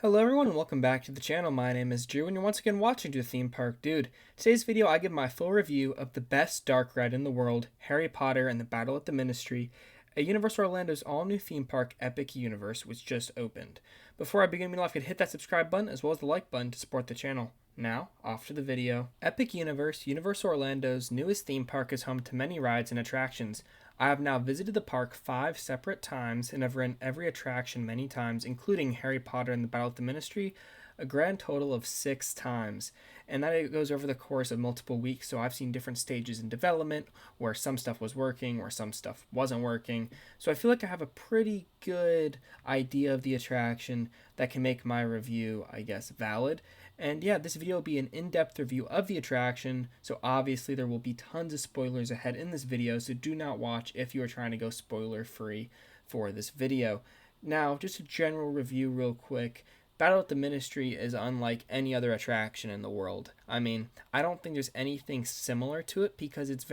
Hello everyone and welcome back to the channel. My name is Drew and you're once again watching To Theme Park Dude. Today's video I give my full review of the best dark ride in the world, Harry Potter and the Battle at the Ministry, a Universal Orlando's all-new theme park Epic Universe which just opened. Before I begin, if you could hit that subscribe button as well as the like button to support the channel. Now, off to the video. Epic Universe, Universal Orlando's newest theme park, is home to many rides and attractions. I have now visited the park 5 separate times and have ridden every attraction many times, including Harry Potter and the Battle at the Ministry, a grand total of 6 times. And that goes over the course of multiple weeks, so I've seen different stages in development, where some stuff was working, where some stuff wasn't working. So I feel like I have a pretty good idea of the attraction that can make my review, I guess, valid. And yeah, this video will be an in-depth review of the attraction, so obviously there will be tons of spoilers ahead in this video, so do not watch if you are trying to go spoiler-free for this video. Now, just a general review real quick. Battle at the Ministry is unlike any other attraction in the world. I mean, I don't think there's anything similar to it because it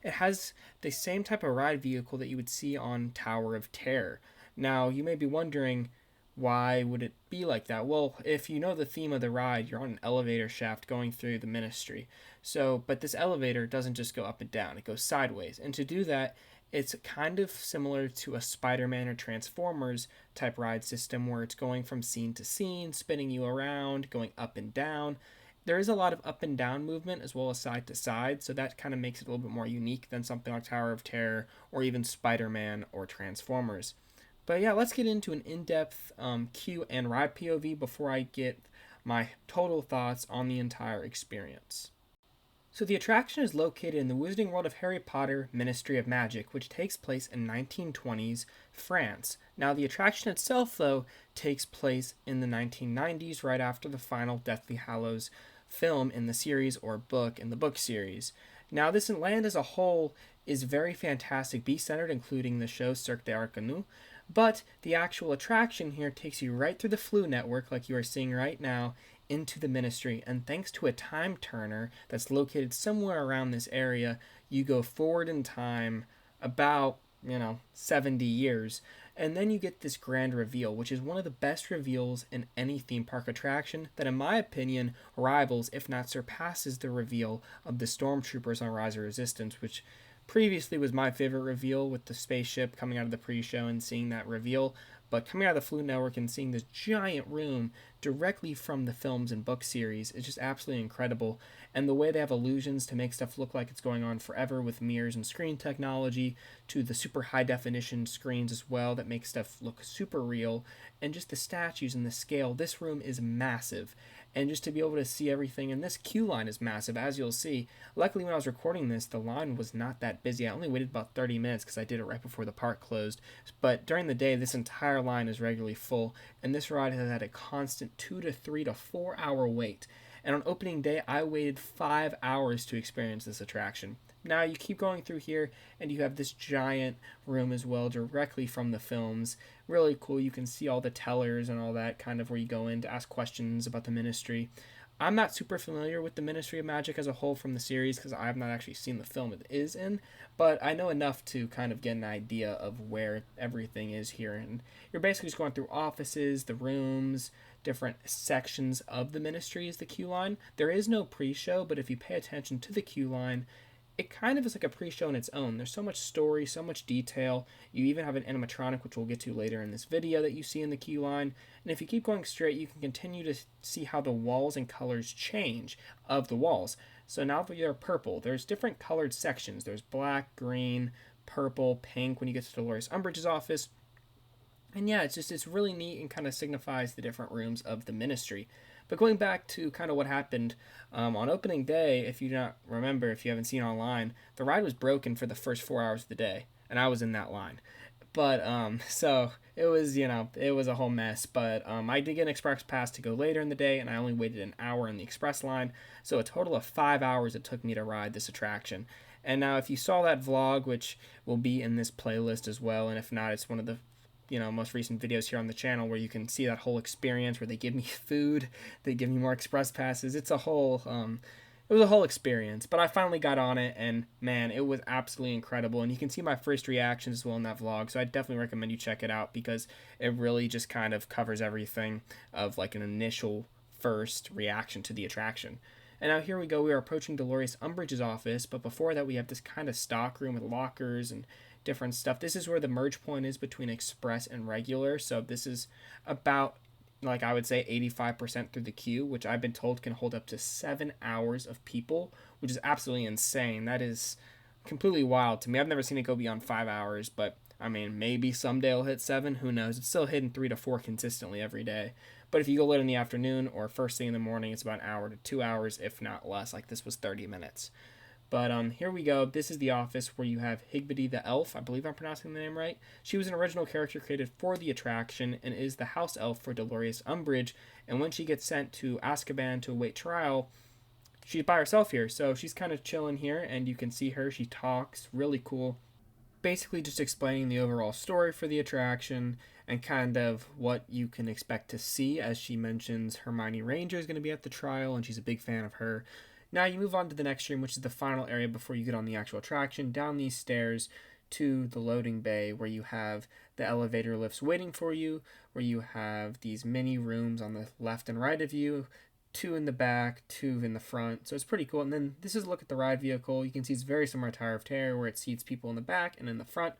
has the same type of ride vehicle that you would see on Tower of Terror. Now, you may be wondering, why would it be like that? Well, if you know the theme of the ride, you're on an elevator shaft going through the Ministry. But this elevator doesn't just go up and down, it goes sideways. And to do that, it's kind of similar to a Spider-Man or Transformers type ride system where it's going from scene to scene, spinning you around, going up and down. There is a lot of up and down movement as well as side to side, so that kind of makes it a little bit more unique than something like Tower of Terror or even Spider-Man or Transformers. But yeah, let's get into an in-depth queue and ride POV before I get my total thoughts on the entire experience. So the attraction is located in the Wizarding World of Harry Potter Ministry of Magic, which takes place in 1920s France. Now the attraction itself, though, takes place in the 1990s, right after the final Deathly Hallows film in the series or book in the book series. Now this land as a whole is very fantastic, beast-centered, including the show Cirque d'Arcanau. But the actual attraction here takes you right through the Floo network, like you are seeing right now, into the Ministry. And thanks to a time turner that's located somewhere around this area, you go forward in time about, 70 years. And then you get this grand reveal, which is one of the best reveals in any theme park attraction that, in my opinion, rivals, if not surpasses, the reveal of the Stormtroopers on Rise of Resistance, which previously was my favorite reveal with the spaceship coming out of the pre-show and seeing that reveal. But coming out of the Floo Network and seeing this giant room directly from the films and book series is just absolutely incredible. And the way they have illusions to make stuff look like it's going on forever with mirrors and screen technology, to the super high definition screens as well that make stuff look super real, and just the statues and the scale. This room is massive. And just to be able to see everything, and this queue line is massive, as you'll see. Luckily, when I was recording this, the line was not that busy. I only waited about 30 minutes because I did it right before the park closed. But during the day, this entire line is regularly full, and this ride has had a constant 2 to 3 to 4 hour wait. And on opening day, I waited 5 hours to experience this attraction. Now you keep going through here and you have this giant room as well directly from the films. Really cool. You can see all the tellers and all that, kind of where you go in to ask questions about the Ministry. I'm not super familiar with the Ministry of Magic as a whole from the series because I have not actually seen the film it is in, but I know enough to kind of get an idea of where everything is here. And you're basically just going through offices, the rooms, different sections of the Ministry is the queue line. There is no pre-show, but if you pay attention to the queue line, it kind of is like a pre-show in its own. There's so much story, so much detail. You even have an animatronic, which we'll get to later in this video, that you see in the queue line. And if you keep going straight, you can continue to see how the walls and colors change of the walls. So now that they're purple, there's different colored sections. There's black, green, purple, pink when you get to Dolores Umbridge's office. And yeah, it's really neat and kind of signifies the different rooms of the Ministry. But going back to kind of what happened on opening day, if you don't remember, if you haven't seen online, the ride was broken for the first 4 hours of the day, and I was in that line. But so it was, it was a whole mess. But I did get an express pass to go later in the day, and I only waited an hour in the express line. So a total of 5 hours it took me to ride this attraction. And now, if you saw that vlog, which will be in this playlist as well, and if not, it's one of the most recent videos here on the channel where you can see that whole experience where they give me food, they give me more express passes. It's a whole it was a whole experience. But I finally got on it, and man, it was absolutely incredible. And you can see my first reactions as well in that vlog, so I definitely recommend you check it out because it really just kind of covers everything of like an initial first reaction to the attraction. And now here we go. We are approaching Dolores Umbridge's office, but before that, we have this kind of stock room with lockers and different stuff. This is where the merge point is between express and regular. So this is about, like, I would say 85% through the queue, which I've been told can hold up to 7 hours of people, which is absolutely insane. That is completely wild to me. I've never seen it go beyond 5 hours, but I mean, maybe someday it'll hit 7. Who knows? It's still hitting 3 to 4 consistently every day. But if you go late in the afternoon or first thing in the morning, it's about an hour to 2 hours, if not less. Like this was 30 minutes. But here we go. This is the office where you have Higbity the elf. I believe I'm pronouncing the name right. She was an original character created for the attraction and is the house elf for Dolores Umbridge. And when she gets sent to Azkaban to await trial, she's by herself here. So she's kind of chilling here, and you can see her. She talks really cool. Basically just explaining the overall story for the attraction and kind of what you can expect to see, as she mentions Hermione Ranger is going to be at the trial and she's a big fan of her. Now you move on to the next room, which is the final area before you get on the actual attraction, down these stairs to the loading bay where you have the elevator lifts waiting for you, where you have these mini rooms on the left and right of you, 2 in the back, 2 in the front. So it's pretty cool. And then this is a look at the ride vehicle. You can see it's very similar to Tower of Terror, where it seats people in the back and in the front.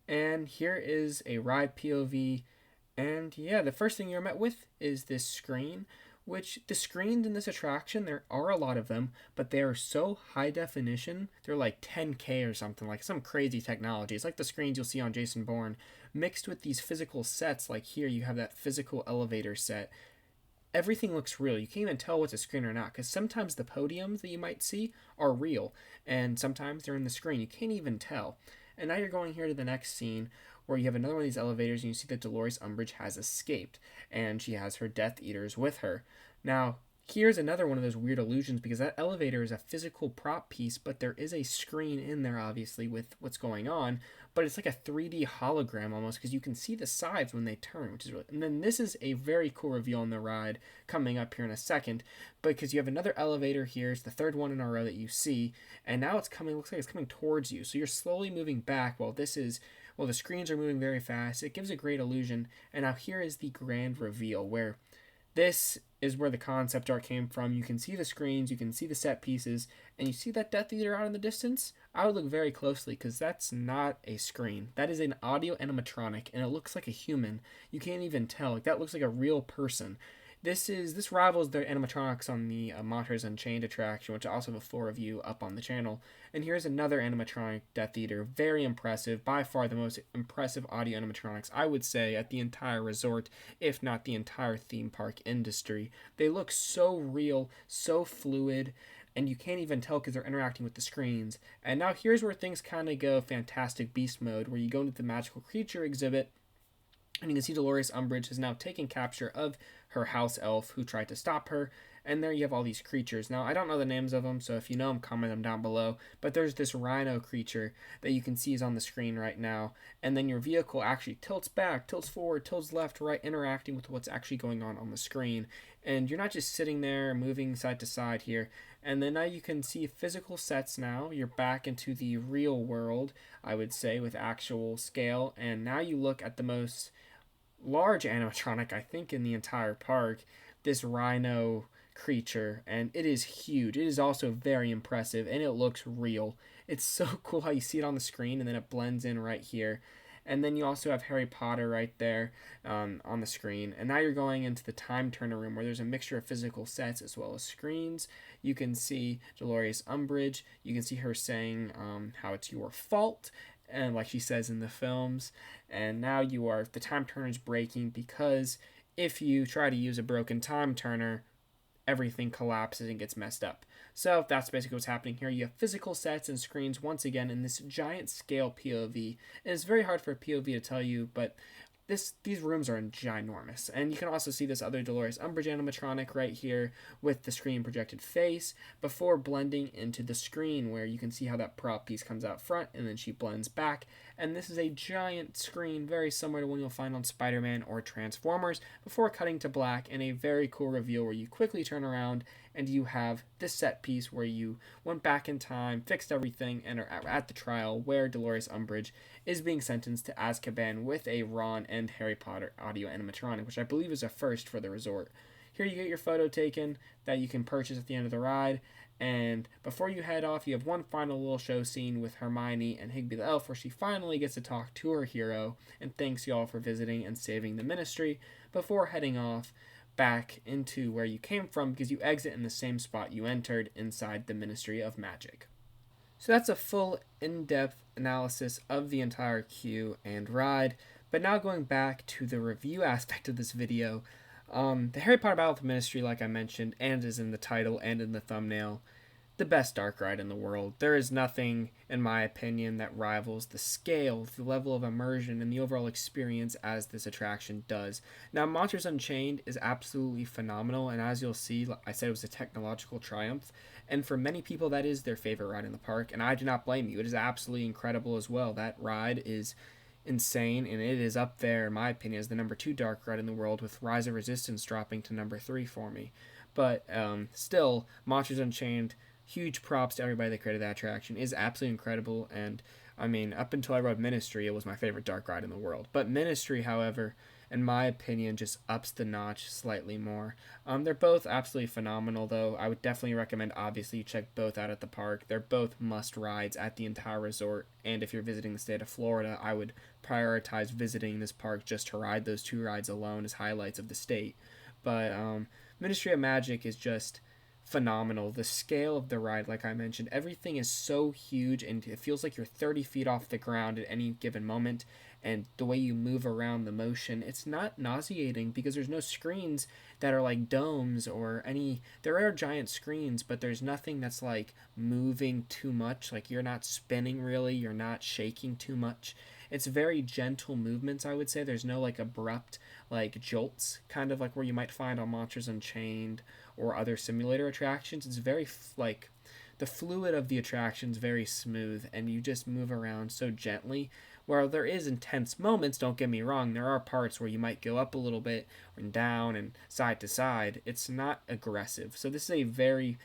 And here is a ride POV. And yeah, the first thing you're met with is this screen, which the screens in this attraction, there are a lot of them, but they are so high definition. They're like 10K or something, like some crazy technology. It's like the screens you'll see on Jason Bourne, mixed with these physical sets. Like here you have that physical elevator set. Everything looks real. You can't even tell what's a screen or not, because sometimes the podiums that you might see are real, and sometimes they're in the screen. You can't even tell. And now you're going here to the next scene, where you have another one of these elevators, and you see that Dolores Umbridge has escaped, and she has her Death Eaters with her. Now, here's another one of those weird illusions, because that elevator is a physical prop piece, but there is a screen in there, obviously, with what's going on, but it's like a 3D hologram almost, because you can see the sides when they turn, which is really... And then this is a very cool reveal on the ride coming up here in a second, because you have another elevator here. It's the third one in a row that you see, and now it's coming, looks like it's coming towards you, so you're slowly moving back while this is... Well, the screens are moving very fast. It gives a great illusion. And now here is the grand reveal, where this is where the concept art came from. You can see the screens, you can see the set pieces, and you see that Death Eater out in the distance? I would look very closely, because that's not a screen. That is an audio animatronic, and it looks like a human. You can't even tell. Like, that looks like a real person. This rivals the animatronics on the Monsters Unchained attraction, which I also have a full review up on the channel. And here's another animatronic Death Eater. Very impressive. By far the most impressive audio animatronics, I would say, at the entire resort, if not the entire theme park industry. They look so real, so fluid, and you can't even tell because they're interacting with the screens. And now here's where things kind of go Fantastic Beast mode, where you go into the magical creature exhibit, and you can see Dolores Umbridge has now taken capture of her house elf who tried to stop her. And there you have all these creatures. Now, I don't know the names of them, so if you know them, comment them down below. But there's this rhino creature that you can see is on the screen right now. And then your vehicle actually tilts back, tilts forward, tilts left, right, interacting with what's actually going on the screen. And you're not just sitting there moving side to side here. And then now you can see physical sets now. You're back into the real world, I would say, with actual scale. And now you look at the most large animatronic, I think, in the entire park, this rhino creature, and it is huge. It is also very impressive, and it looks real. It's so cool how you see it on the screen, and then it blends in right here. And then you also have Harry Potter right there on the screen. And now you're going into the Time Turner room, where there's a mixture of physical sets as well as screens. You can see Dolores Umbridge. You can see her saying how it's your fault, and like she says in the films. And now the Time Turner is breaking, because if you try to use a broken Time Turner, everything collapses and gets messed up. So that's basically what's happening here. You have physical sets and screens once again in this giant scale POV. And it's very hard for a POV to tell you, but these rooms are ginormous. And you can also see this other Dolores Umbridge animatronic right here with the screen projected face before blending into the screen, where you can see how that prop piece comes out front and then she blends back and this is a giant screen very similar to one you'll find on Spider-Man or Transformers, before cutting to black and a very cool reveal where you quickly turn around and you have this set piece where you went back in time, fixed everything, and are at the trial where Dolores Umbridge is being sentenced to Azkaban with a Ron and Harry Potter audio animatronic, which I believe is a first for the resort. Here you get your photo taken that you can purchase at the end of the ride, and before you head off, you have one final little show scene with Hermione and Higby the Elf where she finally gets to talk to her hero and thanks you all for visiting and saving the ministry before heading off back into where you came from, because you exit in the same spot you entered inside the Ministry of Magic. So that's a full in-depth analysis of the entire queue and ride. But now going back to the review aspect of this video, the Harry Potter Battle of the Ministry, like I mentioned, and is in the title and in the thumbnail, the best dark ride in the world. There is nothing, in my opinion, that rivals the scale, the level of immersion, and the overall experience as this attraction does. Now, Monsters Unchained is absolutely phenomenal, and as you'll see, I said it was a technological triumph, and for many people, that is their favorite ride in the park, and I do not blame you. It is absolutely incredible as well. That ride is insane, and it is up there, in my opinion, as the number 2 dark ride in the world, with Rise of Resistance dropping to number 3 for me. But still, Monsters Unchained, huge props to everybody that created that attraction, is absolutely incredible. And I mean, up until I rode Ministry, it was my favorite dark ride in the world. But Ministry, however, in my opinion, just ups the notch slightly more. They're both absolutely phenomenal, though. I would definitely recommend, obviously, you check both out at the park. They're both must rides at the entire resort. And if you're visiting the state of Florida, I would prioritize visiting this park just to ride those 2 rides alone as highlights of the state. But Ministry of Magic is just phenomenal. The scale of the ride, like I mentioned, everything is so huge, and it feels like you're 30 feet off the ground at any given moment. And the way you move around, the motion, it's not nauseating because there's no screens that are like domes or any. There are giant screens, but there's nothing that's like moving too much. Like, you're not spinning really, you're not shaking too much. It's very gentle movements, I would say. There's no like abrupt like jolts, kind of like where you might find on Monsters Unchained or other simulator attractions. It's very like the fluid of the attraction is very smooth, and you just move around so gently. While there is intense moments, don't get me wrong, there are parts where you might go up a little bit and down and side to side. It's not aggressive. So this is a very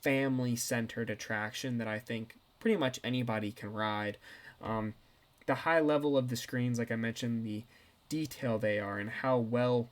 family-centered attraction that I think pretty much anybody can ride. The high level of the screens, like I mentioned, the detail they are, and how well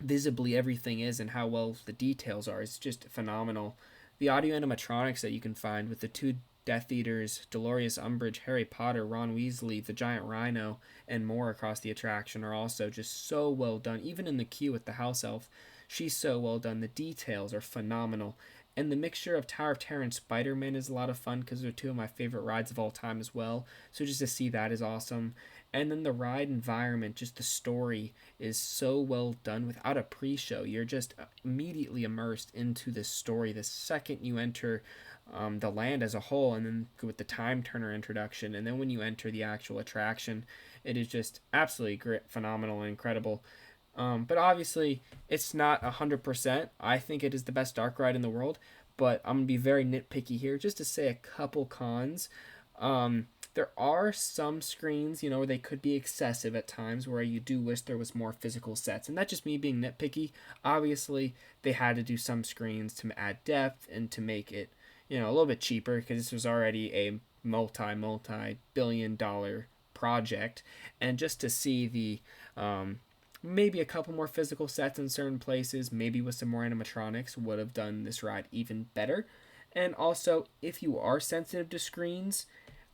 visibly everything is, and how well the details are, is just phenomenal. The audio animatronics that you can find with the 2 Death Eaters, Dolores Umbridge, Harry Potter, Ron Weasley, the Giant Rhino, and more across the attraction are also just so well done. Even in the queue with the house elf, she's so well done. The details are phenomenal. And the mixture of Tower of Terror and Spider-Man is a lot of fun because they're 2 of my favorite rides of all time as well. So just to see that is awesome. And then the ride environment, just the story, is so well done without a pre-show. You're just immediately immersed into this story the second you enter the land as a whole, and then with the time turner introduction, and then when you enter the actual attraction, it is just absolutely great, phenomenal, and incredible. But obviously, it's not 100%. I think it is the best dark ride in the world, but I'm going to be very nitpicky here just to say a couple cons. There are some screens, where they could be excessive at times, where you do wish there was more physical sets. And that's just me being nitpicky. Obviously, they had to do some screens to add depth and to make it, a little bit cheaper, because this was already a multi-billion-dollar project. And just to see the maybe a couple more physical sets in certain places, maybe with some more animatronics, would have done this ride even better. And also, if you are sensitive to screens,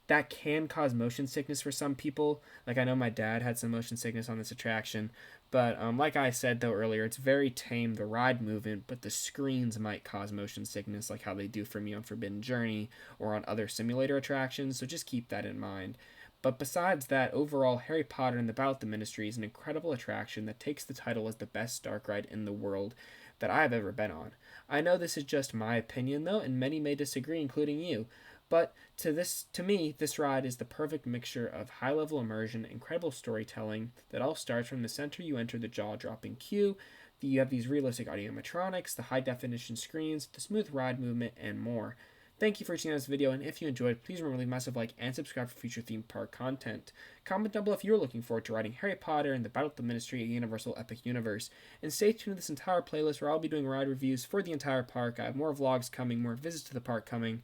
that can cause motion sickness for some people. Like, I know my dad had some motion sickness on this attraction, but like I said though earlier, it's very tame, the ride movement, but the screens might cause motion sickness, like how they do for me on Forbidden Journey or on other simulator attractions, so just keep that in mind. But besides that, overall, Harry Potter and the Battle of the Ministry is an incredible attraction that takes the title as the best dark ride in the world that I've ever been on. I know this is just my opinion though, and many may disagree, including you. But to me, this ride is the perfect mixture of high-level immersion, incredible storytelling that all starts from the center you enter the jaw-dropping queue. You have these realistic audio animatronics, the high-definition screens, the smooth ride movement, and more. Thank you for seeing this video, and if you enjoyed, please remember to leave a massive like and subscribe for future theme park content. Comment down below if you're looking forward to riding Harry Potter and the Battle of the Ministry at Universal Epic Universe. And stay tuned to this entire playlist where I'll be doing ride reviews for the entire park. I have more vlogs coming, more visits to the park coming.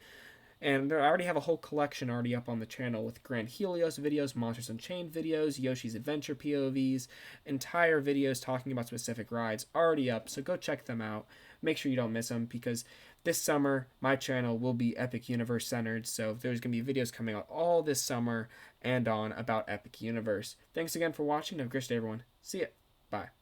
And I already have a whole collection already up on the channel with Grand Helios videos, Monsters Unchained videos, Yoshi's Adventure POVs, entire videos talking about specific rides already up, so go check them out. Make sure you don't miss them because this summer my channel will be Epic Universe centered, so there's going to be videos coming out all this summer and on about Epic Universe. Thanks again for watching. Have a great day, everyone. See ya. Bye.